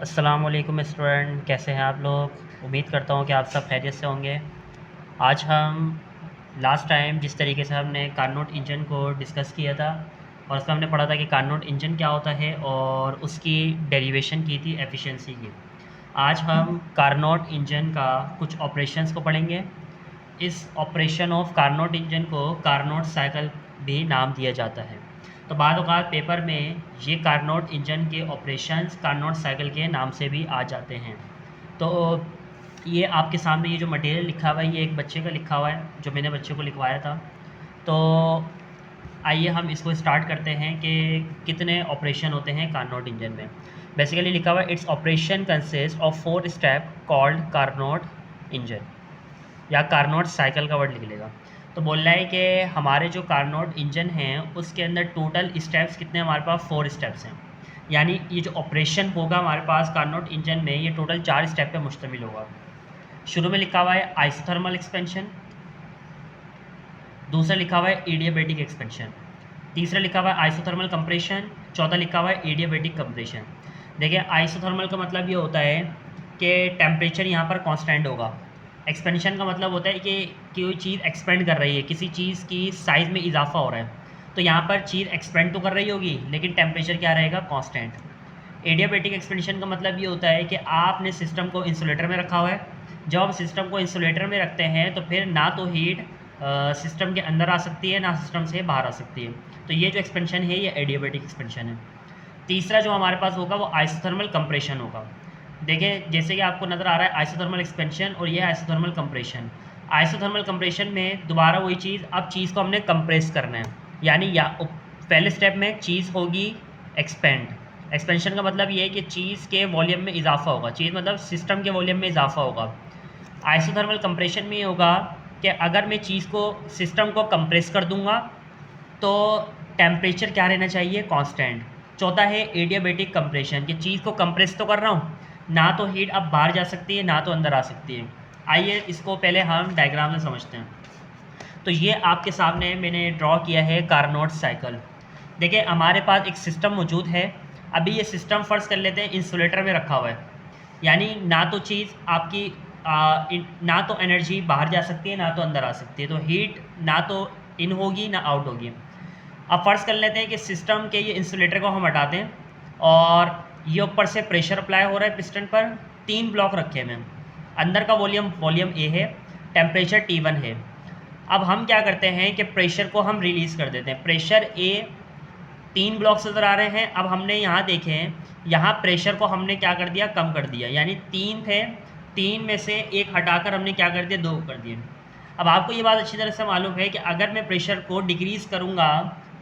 अस्सलामुअलैकुम स्टूडेंट, कैसे हैं आप लोग। उम्मीद करता हूँ कि आप सब खैरियत से होंगे। आज हम लास्ट टाइम जिस तरीके से हमने कार्नोट इंजन को डिस्कस किया था और उसमें हमने पढ़ा था कि कार्नोट इंजन क्या होता है और उसकी डेरिवेशन की थी एफिशिएंसी की। आज हम कार्नोट इंजन का कुछ ऑपरेशंस को पढ़ेंगे। इस ऑपरेशन ऑफ कार्नोट इंजन को कार्नोट साइकिल भी नाम दिया जाता है। तो बाद औक़ात पेपर में ये कार्नोट इंजन के ऑपरेशंस कार्नोट साइकिल के नाम से भी आ जाते हैं। तो ये आपके सामने ये जो मटेरियल लिखा हुआ है ये एक बच्चे का लिखा हुआ है जो मैंने बच्चे को लिखवाया था। तो आइए हम इसको स्टार्ट करते हैं कि कितने ऑपरेशन होते हैं कार्नोट इंजन में। बेसिकली लिखा हुआ है its operation consist of 4 step called Carnot engine, या कार्नोट साइकिल का वर्ड लिख लेगा। तो बोल रहा है कि हमारे जो कार्नोट इंजन हैं उसके अंदर टोटल स्टेप्स कितने, हमारे पास 4 स्टेप्स हैं। यानी ये जो ऑपरेशन होगा हमारे पास कार्नोट इंजन में ये टोटल 4 स्टेप पे मुश्तमिल होगा। शुरू में लिखा हुआ है आइसोथर्मल एक्सपेंशन, दूसरा लिखा हुआ है एडियाबैटिक एक्सपेंशन, तीसरा लिखा हुआ है आइसोथर्मल कंप्रेशन, चौथा लिखा हुआ है एडियाबैटिक कंप्रेशन। देखिए आइसोथर्मल का मतलब ये होता है कि टेम्परेचर यहाँ पर कांस्टेंट होगा। एक्सपेंशन का मतलब होता है कि कोई चीज़ एक्सपेंड कर रही है, किसी चीज़ की साइज़ में इजाफा हो रहा है, तो यहाँ पर चीज़ एक्सपेंड तो कर रही होगी लेकिन टेम्परेचर क्या रहेगा, कांस्टेंट। एडियाबैटिक एक्सपेंशन का मतलब ये होता है कि आपने सिस्टम को इंसुलेटर में रखा हुआ है। जब आप सिस्टम को इंसुलेटर में रखते हैं तो फिर ना तो हीट सिस्टम के अंदर आ सकती है ना सिस्टम से बाहर आ सकती है। तो ये जो एक्सपेंशन है ये एडियाबैटिक एक्सपेंशन है। तीसरा जो हमारे पास होगा वो आइसोथर्मल कंप्रेशन होगा। देखिए जैसे कि आपको नज़र आ रहा है आइसोथर्मल एक्सपेंशन और ये आइसोथर्मल कंप्रेशन। आइसोथर्मल कंप्रेशन में दोबारा वही चीज़, अब चीज़ को हमने कंप्रेस करना है। यानी या पहले स्टेप में चीज़ होगी एक्सपेंड। एक्सपेंशन का मतलब ये है कि चीज़ के वॉल्यूम में इजाफा होगा, चीज़ मतलब सिस्टम के वॉल्यूम में इजाफा होगा। आइसोथर्मल कंप्रेशन में ये होगा कि अगर मैं चीज़ को सिस्टम को कंप्रेस कर दूंगा तो टेम्परेचर क्या रहना चाहिए, कांस्टेंट। चौथा है एडियाबैटिक कंप्रेशन, कि चीज़ को कंप्रेस तो कर रहा हूँ, ना तो हीट अब बाहर जा सकती है ना तो अंदर आ सकती है। आइए इसको पहले हम डायग्राम में समझते हैं। तो ये आपके सामने मैंने ड्रॉ किया है कार्नोट साइकिल। देखिए हमारे पास एक सिस्टम मौजूद है। अभी ये सिस्टम फर्स्ट कर लेते हैं इंसुलेटर में रखा हुआ है, यानी ना तो चीज़ आपकी ना तो एनर्जी बाहर जा सकती है ना तो अंदर आ सकती है, तो हीट ना तो इन होगी ना आउट होगी। अब फ़र्ज़ कर लेते हैं कि सिस्टम के ये इंसुलेटर को हम हटाते हैं और ये ऊपर से प्रेशर अप्लाई हो रहा है पिस्टन पर। 3 ब्लॉक रखे हुए हैं, अंदर का वॉल्यूम ए है, टेम्परेचर T1 है। अब हम क्या करते हैं कि प्रेशर को हम रिलीज़ कर देते हैं। प्रेशर ए 3 ब्लॉक्स नज़र आ रहे हैं। अब हमने यहाँ देखें, यहाँ प्रेशर को हमने क्या कर दिया, कम कर दिया। यानी 3 थे, 3 में से 1 हटाकर हमने क्या कर दिया, 2 कर दिए। अब आपको ये बात अच्छी तरह से मालूम है कि अगर मैं प्रेशर को डिक्रीज़ करूँगा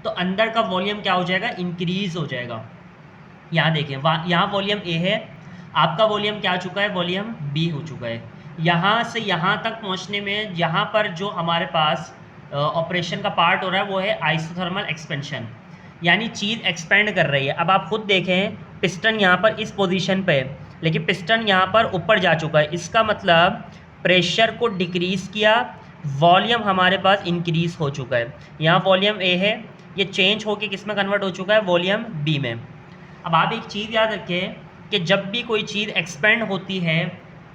तो अंदर का वॉल्यूम क्या हो जाएगा, इंक्रीज़ हो जाएगा। यहाँ देखें, यहाँ वॉल्यूम ए है, आपका वॉल्यूम क्या आ चुका है, वॉल्यूम बी हो चुका है। यहाँ से यहाँ तक पहुँचने में यहाँ पर जो हमारे पास ऑपरेशन का पार्ट हो रहा है वो है आइसोथर्मल एक्सपेंशन, यानी चीज़ एक्सपेंड कर रही है। अब आप खुद देखें पिस्टन यहाँ पर इस पोजीशन पे है लेकिन पिस्टन यहाँ पर ऊपर जा चुका है। इसका मतलब प्रेशर को डिक्रीज़ किया, वॉल्यूम हमारे पास इंक्रीज़ हो चुका है। यहाँ वॉल्यूम ए है, ये चेंज होकर किस में कन्वर्ट हो चुका है, वॉल्यूम बी में। अब आप एक चीज़ याद रखें कि जब भी कोई चीज़ एक्सपेंड होती है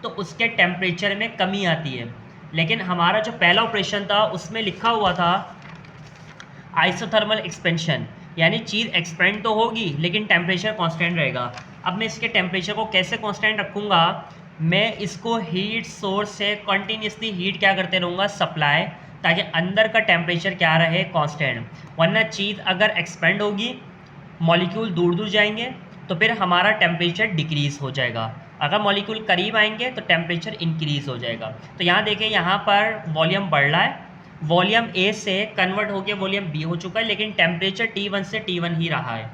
तो उसके टेम्परेचर में कमी आती है, लेकिन हमारा जो पहला ऑपरेशन था उसमें लिखा हुआ था आइसोथर्मल एक्सपेंशन, यानी चीज़ एक्सपेंड तो होगी लेकिन टेम्परेचर कांस्टेंट रहेगा। अब मैं इसके टेम्परेचर को कैसे कांस्टेंट रखूँगा, मैं इसको हीट सोर्स से कंटिन्यूसली हीट क्या करते रहूँगा, सप्लाई, ताकि अंदर का टेम्परेचर क्या रहे, कांस्टेंट। वरना चीज़ अगर एक्सपेंड होगी, मॉलिक्यूल दूर दूर जाएंगे तो फिर हमारा टेम्परेचर डिक्रीज़ हो जाएगा। अगर मॉलिक्यूल करीब आएंगे तो टेम्परेचर इंक्रीज़ हो जाएगा। तो यहाँ देखें, यहाँ पर वॉल्यूम बढ़ रहा है, वॉल्यूम ए से कन्वर्ट होकर वॉल्यूम बी हो चुका है लेकिन टेम्परेचर T1 से T1 ही रहा है।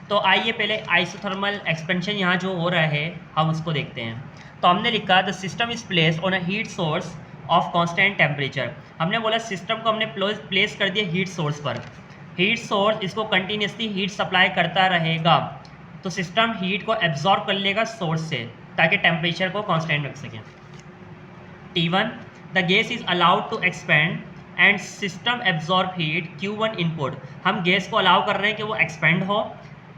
तो आइए पहले आइसोथर्मल एक्सपेंशन यहाँ जो हो रहा है हम उसको देखते हैं। तो हमने लिखा the system is placed on a heat source of constant temperature. हमने बोला सिस्टम को हमने प्लेस कर दिया हीट सोर्स पर। हीट सोर्स इसको कंटिन्यूसली हीट सप्लाई करता रहेगा तो सिस्टम हीट को एब्जॉर्ब कर लेगा सोर्स से ताकि टेम्परेचर को कांस्टेंट रख सकें। T1 the gas is allowed to expand and system absorb heat Q1 input. हम गैस को अलाउ कर रहे हैं कि वो एक्सपेंड हो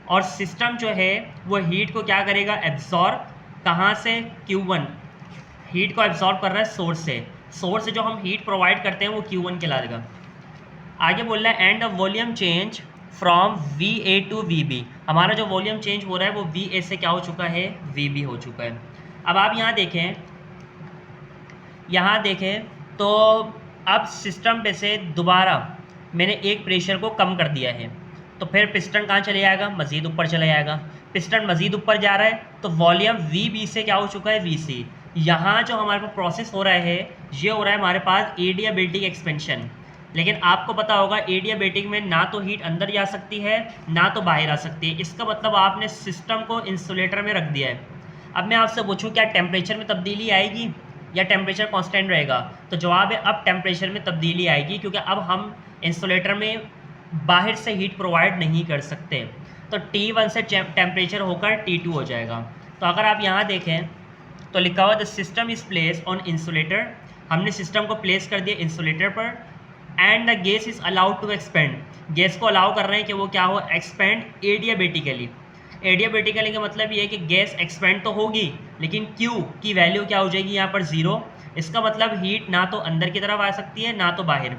और सिस्टम जो है वो हीट को क्या करेगा, एब्जॉर्ब, कहाँ से, Q1 हीट को एब्जॉर्ब कर रहा है सोर्स से जो हम हीट प्रोवाइड करते हैं वो Q1 कहलाएगा। आगे बोल रहा है and the volume change from VA to VB, हमारा जो वॉल्यूम चेंज हो रहा है वो VA से क्या हो चुका है, VB हो चुका है। अब आप यहाँ देखें तो अब सिस्टम पे से दोबारा मैंने एक प्रेशर को कम कर दिया है, तो फिर पिस्टन कहाँ चले जाएगा, मज़ीद ऊपर चला जाएगा। पिस्टन मज़ीद ऊपर जा रहा है तो वॉल्यूम VB से क्या हो चुका है, VC। यहाँ जो हमारे पास प्रोसेस हो रहा है ये हो रहा है हमारे पास एडियाबैटिक एक्सपेंशन। लेकिन आपको पता होगा एडियाबैटिक में ना तो हीट अंदर जा सकती है ना तो बाहर आ सकती है, इसका मतलब आपने सिस्टम को इंसुलेटर में रख दिया है। अब मैं आपसे पूछूं क्या टेम्परेचर में तब्दीली आएगी या टेम्परेचर कांस्टेंट रहेगा, तो जवाब है अब टेम्परेचर में तब्दीली आएगी, क्योंकि अब हम इंसुलेटर में बाहर से हीट प्रोवाइड नहीं कर सकते। तो T1 से टेम्परेचर होकर T2 हो जाएगा। तो अगर आप यहाँ देखें तो लिखा हुआ the system is place on insulator, हमने सिस्टम को प्लेस कर दिया इंसुलेटर पर। And the gas is allowed to expand, gas को अलाउ कर रहे हैं कि वो क्या हो, एक्सपेंड एडियाबैटिकली। एडियाबैटिकली का मतलब ये है कि गैस एक्सपेंड तो होगी लेकिन Q की वैल्यू क्या हो जाएगी यहाँ पर 0। इसका मतलब हीट ना तो अंदर की तरफ आ सकती है ना तो बाहर।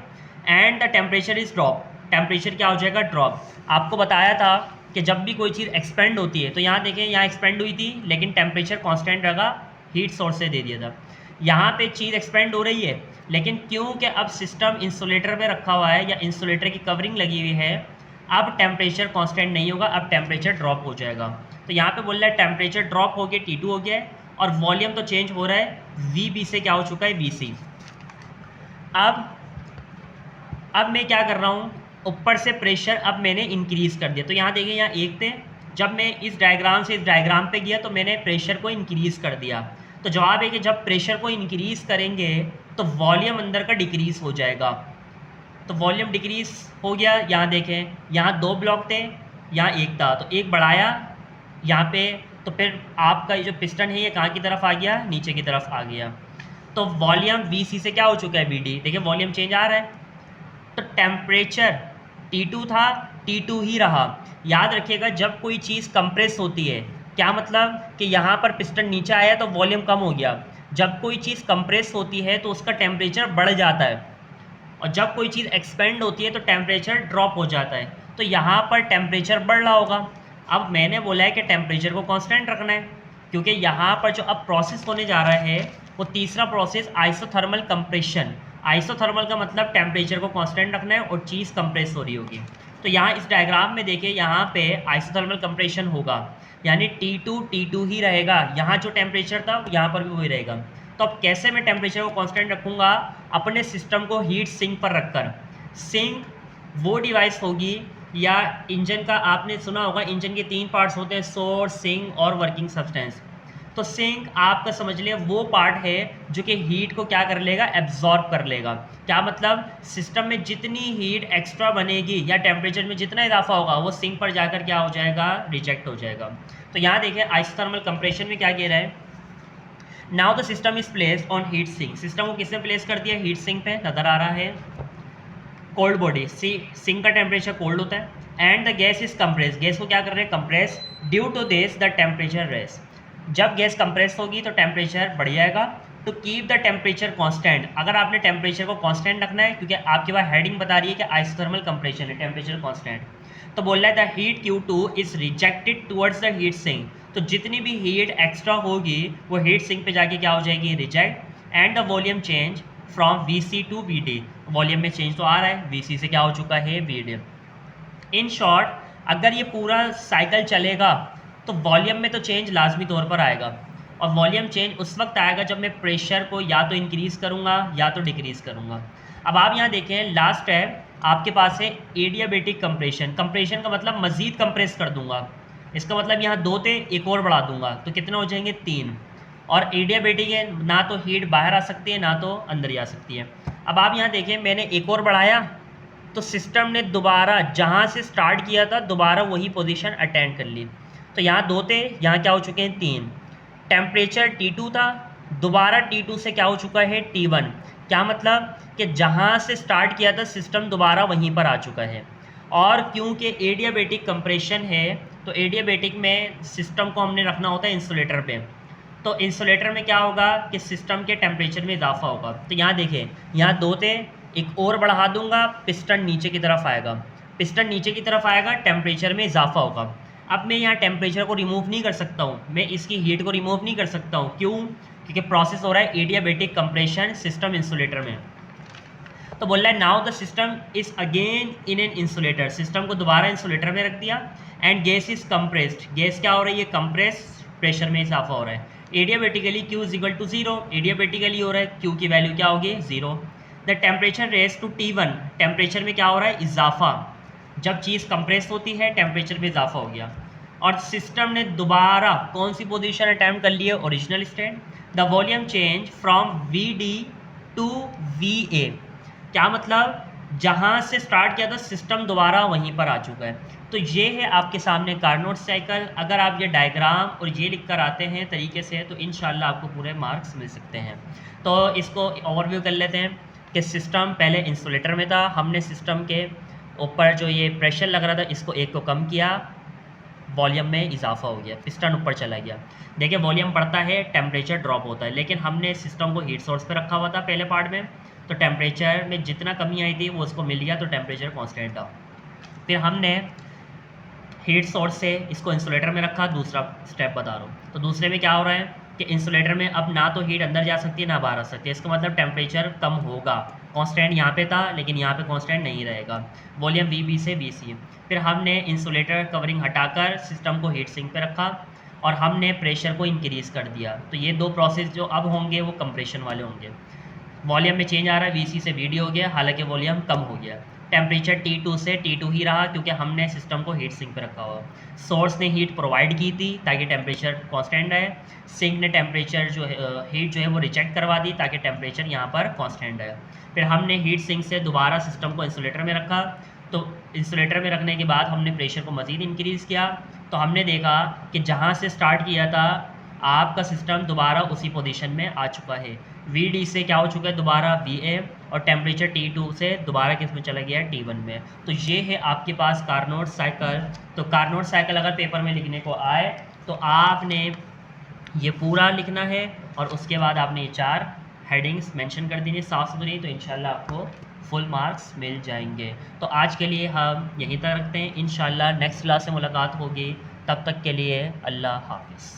And the temperature is drop, temperature क्या हो जाएगा, ड्रॉप। आपको बताया था कि जब भी कोई चीज़ एक्सपेंड होती है तो यहाँ देखें यहाँ एक्सपेंड हुई थी लेकिन टेम्परेचर कांस्टेंट रहा, हीट सोर्स से दे दिया था। यहाँ पे चीज़ एक्सपेंड हो रही है लेकिन क्योंकि अब सिस्टम इंसुलेटर पे रखा हुआ है या इंसुलेटर की कवरिंग लगी हुई है, अब टेम्परेचर कांस्टेंट नहीं होगा, अब टेम्परेचर ड्रॉप हो जाएगा। तो यहाँ पे बोल रहा है टेम्परेचर ड्रॉप हो गया, T2 हो गया है, और वॉल्यूम तो चेंज हो रहा है, VB से क्या हो चुका है, VC। अब मैं क्या कर रहा हूँ, ऊपर से प्रेशर अब मैंने इंक्रीज़ कर दिया। तो यहाँ देखिए यहाँ एक थे, जब मैं इस डायग्राम से इस डायग्राम पे गया तो मैंने प्रेशर को इंक्रीज़ कर दिया। तो जवाब है कि जब प्रेशर को इंक्रीज़ करेंगे तो वॉल्यूम अंदर का डिक्रीज़ हो जाएगा। तो वॉल्यूम डिक्रीज़ हो गया। यहाँ देखें यहाँ 2 ब्लॉक थे, यहाँ एक था, तो एक बढ़ाया यहाँ पे, तो फिर आपका ये जो पिस्टन है ये कहाँ की तरफ आ गया, नीचे की तरफ आ गया। तो वॉल्यूम VC से क्या हो चुका है, VD। देखिए वॉल्यूम चेंज आ रहा है। तो टेम्परेचर T2 था, T2 ही रहा। याद रखिएगा जब कोई चीज़ कंप्रेस होती है, क्या मतलब कि यहाँ पर पिस्टन नीचे आया तो वॉल्यूम कम हो गया। जब कोई चीज़ कंप्रेस होती है तो उसका टेम्परेचर बढ़ जाता है, और जब कोई चीज़ एक्सपेंड होती है तो टेम्परेचर ड्रॉप हो जाता है। तो यहाँ पर टेम्परेचर बढ़ रहा होगा। अब मैंने बोला है कि टेम्परेचर को कांस्टेंट रखना है, क्योंकि यहाँ पर जो अब प्रोसेस होने जा रहा है वो तीसरा प्रोसेस आइसोथर्मल कंप्रेशन। आइसोथर्मल का मतलब टेम्परेचर को कांस्टेंट रखना है और चीज़ कंप्रेस हो रही होगी। तो यहाँ इस डायग्राम में देखिए यहाँ पे आइसोथर्मल कंप्रेशन होगा, यानी T2 ही रहेगा। यहाँ जो टेम्परेचर था यहाँ पर भी वही रहेगा। तो अब कैसे मैं टेम्परेचर को कांस्टेंट रखूँगा, अपने सिस्टम को हीट सिंक पर रखकर। सिंक वो डिवाइस होगी, या इंजन का आपने सुना होगा इंजन के 3 पार्ट्स होते हैं, सोर्स, सिंक और वर्किंग सब्सटेंस। तो सिंक आपका समझ लिया वो पार्ट है जो कि हीट को क्या कर लेगा, एब्जॉर्ब कर लेगा। क्या मतलब, सिस्टम में जितनी हीट एक्स्ट्रा बनेगी या टेम्परेचर में जितना इजाफा होगा वो सिंक पर जाकर क्या हो जाएगा, रिजेक्ट हो जाएगा। तो यहाँ देखिए आइसोथर्मल कंप्रेशन में क्या कह रहा है, now the system is placed on heat sink. System को किसने प्लेस कर दिया, हीट सिंक पे, नजर आ रहा है। कोल्ड बॉडी, सिंक का टेम्परेचर कोल्ड होता है। And the gas is compress, gas को क्या कर रहे हैं, compress. Due to this the temperature raise, जब गैस कंप्रेस होगी तो टेम्परेचर बढ़ जाएगा। To keep the temperature constant, अगर आपने टेम्परेचर को कांस्टेंट रखना है, क्योंकि आपके पास हेडिंग बता रही है कि आइसोथर्मल कंप्रेशन है, टेम्परेचर कांस्टेंट, तो बोल रहा है the heat Q2 is rejected towards the heat sink. तो जितनी भी हीट एक्स्ट्रा होगी वो हीट सिंक पे जाके क्या हो जाएगी, reject. And the volume change from VC to VD, volume में चेंज तो आ रहा है, VC से क्या हो चुका है, VD। इन शॉर्ट अगर ये पूरा साइकिल चलेगा तो वॉल्यूम में तो चेंज लाजमी तौर पर आएगा, और वॉल्यूम चेंज उस वक्त आएगा जब मैं प्रेशर को या तो इंक्रीज़ करूँगा या तो डिक्रीज़ करूँगा। अब आप यहाँ देखें लास्ट है आपके पास है एडियाबैटिक कंप्रेशन। कंप्रेशन का मतलब मज़ीद कंप्रेस कर दूंगा, इसका मतलब यहाँ 2 थे, एक और बढ़ा दूंगा तो कितने हो जाएंगे, 3। और एडियाबैटिक है, ना तो हीट बाहर आ सकती है ना तो अंदर जा सकती है। अब आप यहाँ देखें मैंने एक और बढ़ाया तो सिस्टम ने दोबारा जहाँ से स्टार्ट किया था दोबारा वही पोजीशन अटेंड कर ली। तो यहाँ 2 थे, यहाँ क्या हो चुके हैं, 3। टेम्परेचर T2 था, दोबारा T2 से क्या हो चुका है, T1। क्या मतलब कि जहाँ से स्टार्ट किया था सिस्टम दोबारा वहीं पर आ चुका है। और क्योंकि एडियाबैटिक कंप्रेशन है तो एडियाबेटिक में सिस्टम को हमने रखना होता है इंसुलेटर पे। तो इंसुलेटर में क्या होगा कि सिस्टम के टेम्परेचर में इजाफा होगा। तो यहाँ देखें, यहाँ 2 थे, एक और बढ़ा दूंगा, पिस्टन नीचे की तरफ आएगा, पिस्टन नीचे की तरफ आएगा, टेम्परेचर में इजाफा होगा। अब मैं यहाँ टेम्परेचर को रिमूव नहीं कर सकता हूँ, मैं इसकी हीट को रिमूव नहीं कर सकता हूँ। क्यों? क्योंकि प्रोसेस हो रहा है एडियाबेटिक कंप्रेशन सिस्टम इंसुलेटर में। तो बोल रहा है now the system is again in an insulator, system को दोबारा इंसुलेटर में रख दिया, and gas is compressed, gas क्या हो रही है? कंप्रेस, प्रेशर में इजाफा हो रहा है। Adiabatically Q is equal to 0, adiabatically हो रहा है Q की वैल्यू क्या होगी? 0। The temperature raise to T1, temperature में क्या हो रहा है? इजाफा। जब चीज़ कंप्रेस होती है टेम्परेचर में इजाफा हो गया, और सिस्टम ने दोबारा कौन सी पोजीशन अटैम्प्ट कर ली है? Original state. The volume change from VD to VA, क्या मतलब? जहाँ से स्टार्ट किया था सिस्टम दोबारा वहीं पर आ चुका है। तो ये है आपके सामने कार्नोट साइकिल। अगर आप ये डायग्राम और ये लिख कर आते हैं तरीके से तो इंशाल्लाह आपको पूरे मार्क्स मिल सकते हैं। तो इसको ओवरव्यू कर लेते हैं कि सिस्टम पहले इंसुलेटर में था, हमने सिस्टम के ऊपर जो ये प्रेशर लग रहा था इसको एक को कम किया, वॉल्यूम में इजाफा हो गया, पिस्टन ऊपर चला गया। देखिए वॉल्यूम बढ़ता है, टेम्परेचर ड्रॉप होता है, लेकिन हमने सिस्टम को हीट सोर्स पे रखा हुआ था पहले पार्ट में, तो टेम्परेचर में जितना कमी आई थी वो उसको मिल गया, तो टेम्परेचर कांस्टेंट था। फिर हमने हीट सोर्स से इसको इंसुलेटर में रखा, दूसरा स्टेप बता रहा हूँ। तो दूसरे में क्या हो रहा है कि इंसुलेटर में अब ना तो हीट अंदर जा सकती है ना बाहर आ सकती है, इसका मतलब टेम्परेचर कम होगा। कांस्टेंट यहाँ पे था लेकिन यहाँ पे कांस्टेंट नहीं रहेगा, वॉल्यूम VB से BC। फिर हमने इंसुलेटर कवरिंग हटाकर सिस्टम को हीट सिंक पे रखा और हमने प्रेशर को इंक्रीज़ कर दिया। तो ये 2 प्रोसेस जो अब होंगे वो कंप्रेशन वाले होंगे। वॉल्यूम में चेंज आ रहा है, VC से VD हो गया, हालांकि वॉल्यूम कम हो गया। टेम्परेचर T2 से T2 ही रहा क्योंकि हमने सिस्टम को हीट सिंक पे रखा हुआ। सोर्स ने हीट प्रोवाइड की थी ताकि टेम्परेचर कांस्टेंट रहे, सिंक ने टेम्परेचर जो है हीट जो है वो रिजेक्ट करवा दी ताकि टेम्परेचर यहाँ पर कांस्टेंट रहे। फिर हमने हीट सिंक से दोबारा सिस्टम को इंसुलेटर में रखा, तो इंसुलेटर में रखने के बाद हमने प्रेशर को मज़ीद इंक्रीज़ किया। तो हमने देखा कि जहाँ से स्टार्ट किया था आपका सिस्टम दोबारा उसी पोजीशन में आ चुका है। VD से क्या हो चुका है? दोबारा VA, और टेम्परेचर T2 से दोबारा किस में चला गया है? T1 में। तो ये है आपके पास कार्नोट साइकिल। तो कार्नोट साइकिल अगर पेपर में लिखने को आए तो आपने ये पूरा लिखना है और उसके बाद आपने ये 4 हेडिंग्स मेंशन कर देंगे साफ सुथरी, तो इंशाल्लाह आपको फुल मार्क्स मिल जाएंगे। तो आज के लिए हम यहीं तक रखते हैं, इंशाल्लाह नेक्स्ट क्लास से मुलाकात होगी, तब तक के लिए अल्लाह हाफिज़।